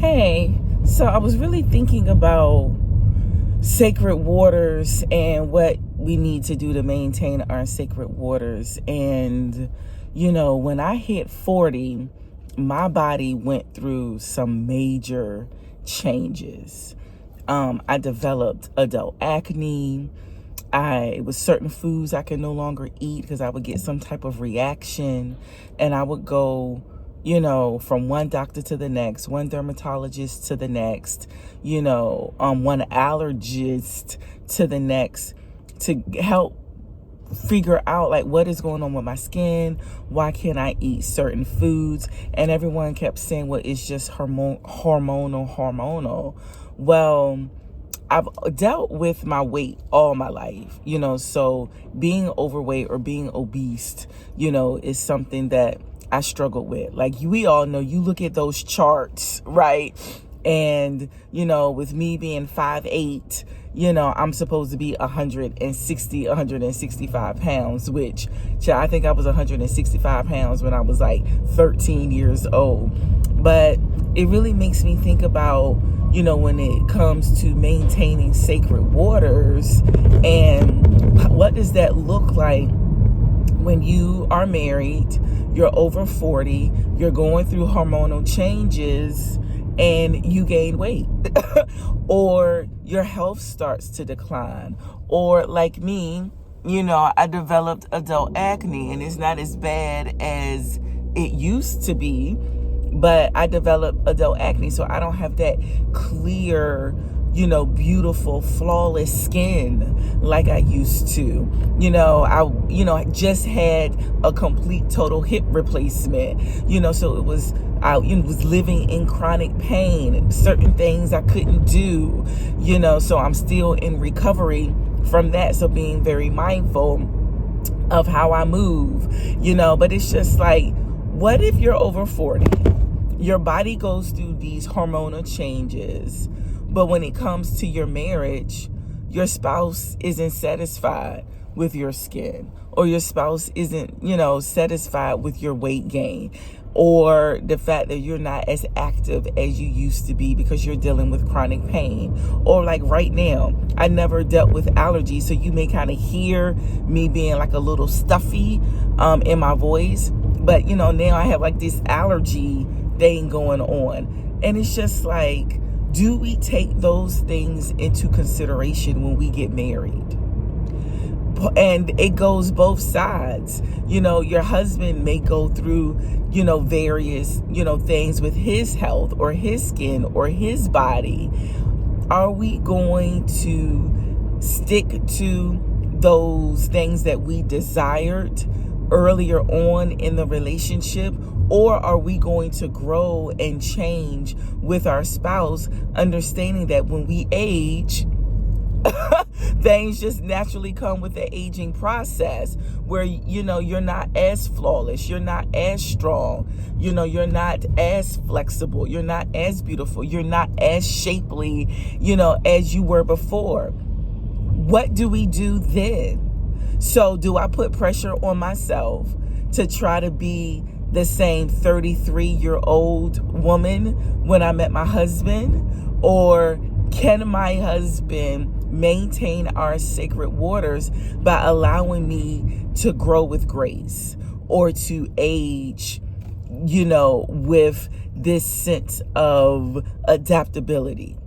Hey, so I was really thinking about sacred waters and what we need to do to maintain our sacred waters. And, when I hit 40, my body went through some major changes. I developed adult acne. It was certain foods I could no longer eat because I would get some type of reaction, and I would go from one doctor to the next, one dermatologist to the next, one allergist to the next, to help figure out like what is going on with my skin. Why can't I eat certain foods? And everyone kept saying, well, it's just hormonal. Well, I've dealt with my weight all my life, so being overweight or being obese, is something that I struggled with. Like we all know, you look at those charts, right? And, with me being 5'8", I'm supposed to be 165 pounds, which I think I was 165 pounds when I was like 13 years old. But it really makes me think about, when it comes to maintaining sacred waters, and what does that look like when you are married, you're over 40, you're going through hormonal changes, and you gain weight, or your health starts to decline, or like me, I developed adult acne, and it's not as bad as it used to be, but I developed adult acne, so I don't have that clear, beautiful, flawless skin like I used to. I just had a complete total hip replacement, so it was, I was living in chronic pain and certain things I couldn't do, so I'm still in recovery from that. So being very mindful of how I move, but it's just like, what if you're over 40? Your body goes through these hormonal changes, but when it comes to your marriage, your spouse isn't satisfied with your skin, or your spouse isn't, satisfied with your weight gain, or the fact that you're not as active as you used to be because you're dealing with chronic pain. Or like right now, I never dealt with allergies, so you may kind of hear me being like a little stuffy in my voice, but now I have like this allergy thing going on. And it's just like, do we take those things into consideration when we get married? And it goes both sides. Your husband may go through, various, things with his health or his skin or his body. Are we going to stick to those things that we desired earlier on in the relationship, or are we going to grow and change with our spouse, understanding that when we age, things just naturally come with the aging process, where you're not as flawless, you're not as strong, you're not as flexible, you're not as beautiful, you're not as shapely, as you were before. What do we do then? So do I put pressure on myself to try to be the same 33-year-old woman when I met my husband? Or can my husband maintain our sacred waters by allowing me to grow with grace, or to age, with this sense of adaptability?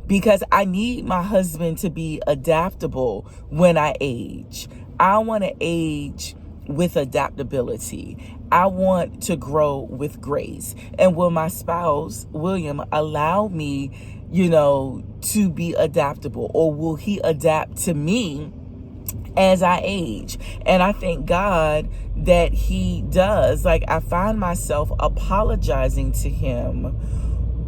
Because I need my husband to be adaptable when I age. I want to age with adaptability. I want to grow with grace. And will my spouse, William, allow me, to be adaptable? Or will he adapt to me as I age? And I thank God that he does. Like, I find myself apologizing to him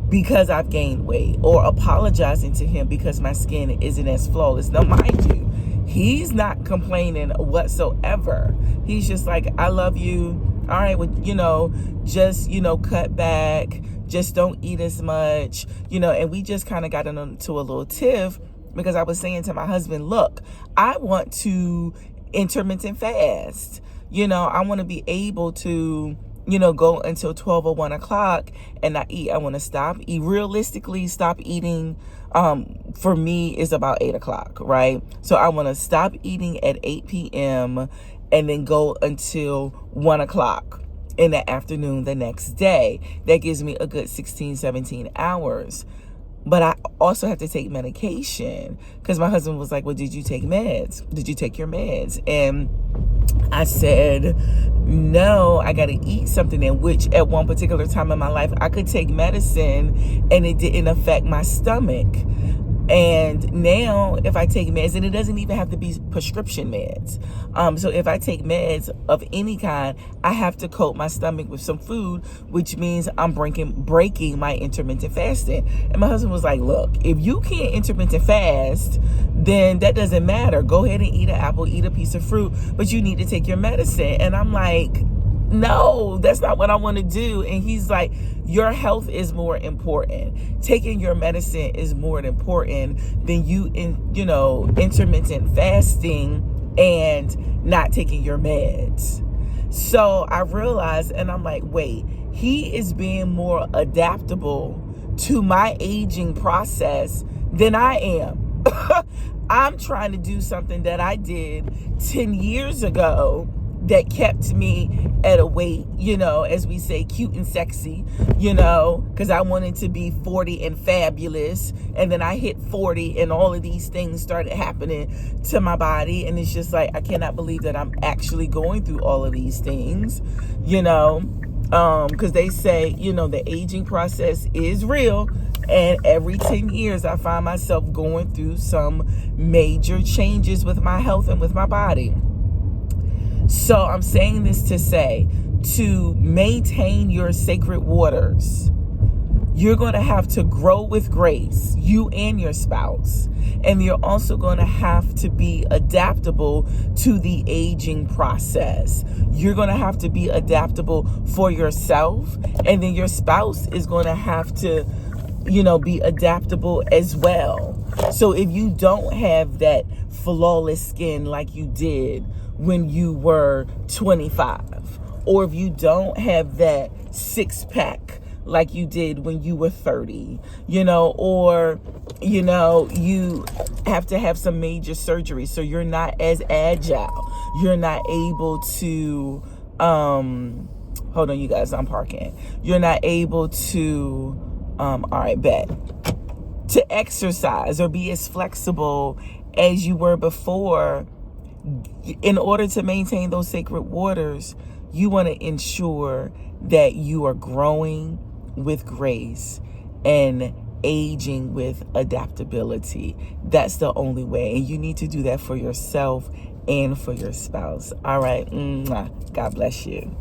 because I've gained weight, or apologizing to him because my skin isn't as flawless. Now, mind you, he's not complaining whatsoever. He's just like, I love you. All right, well, just, cut back. Just don't eat as much, and we just kind of got into a little tiff, because I was saying to my husband, look, I want to intermittent fast. I want to be able to, go until 12 or 1 o'clock and not eat. I want to stop eat. Realistically, stop eating for me is about 8 o'clock, right? So I want to stop eating at 8 p.m. and then go until 1 o'clock in the afternoon the next day. That gives me a good 16, 17 hours. But I also have to take medication because my husband was like, well, did you take meds? Did you take your meds? And I said, no, I got to eat something. In which at one particular time in my life, I could take medicine and it didn't affect my stomach. And now if I take meds, and it doesn't even have to be prescription meds. So if I take meds of any kind, I have to coat my stomach with some food, which means I'm breaking my intermittent fasting. And my husband was like, look, if you can't intermittent fast, then that doesn't matter. Go ahead and eat an apple, eat a piece of fruit, but you need to take your medicine. And I'm like, no, that's not what I want to do. And he's like, your health is more important. Taking your medicine is more important than intermittent fasting and not taking your meds. So I realized, and I'm like, wait, he is being more adaptable to my aging process than I am. I'm trying to do something that I did 10 years ago that kept me at a weight, as we say, cute and sexy, because I wanted to be 40 and fabulous. And then I hit 40 and all of these things started happening to my body. And it's just like, I cannot believe that I'm actually going through all of these things, because they say, the aging process is real. And every 10 years, I find myself going through some major changes with my health and with my body. So I'm saying this to say, to maintain your sacred waters, you're going to have to grow with grace, you and your spouse. And you're also going to have to be adaptable to the aging process. You're going to have to be adaptable for yourself. And then your spouse is going to have to, be adaptable as well. So if you don't have that flawless skin like you did when you were 25, or if you don't have that six-pack like you did when you were 30, or, you have to have some major surgery, so you're not as agile. You're not able to, hold on, you guys, I'm parking. You're not able to, all right, bet, to exercise or be as flexible as you were before. In order to maintain those sacred waters, you want to ensure that you are growing with grace and aging with adaptability. That's the only way. And you need to do that for yourself and for your spouse. All right. God bless you.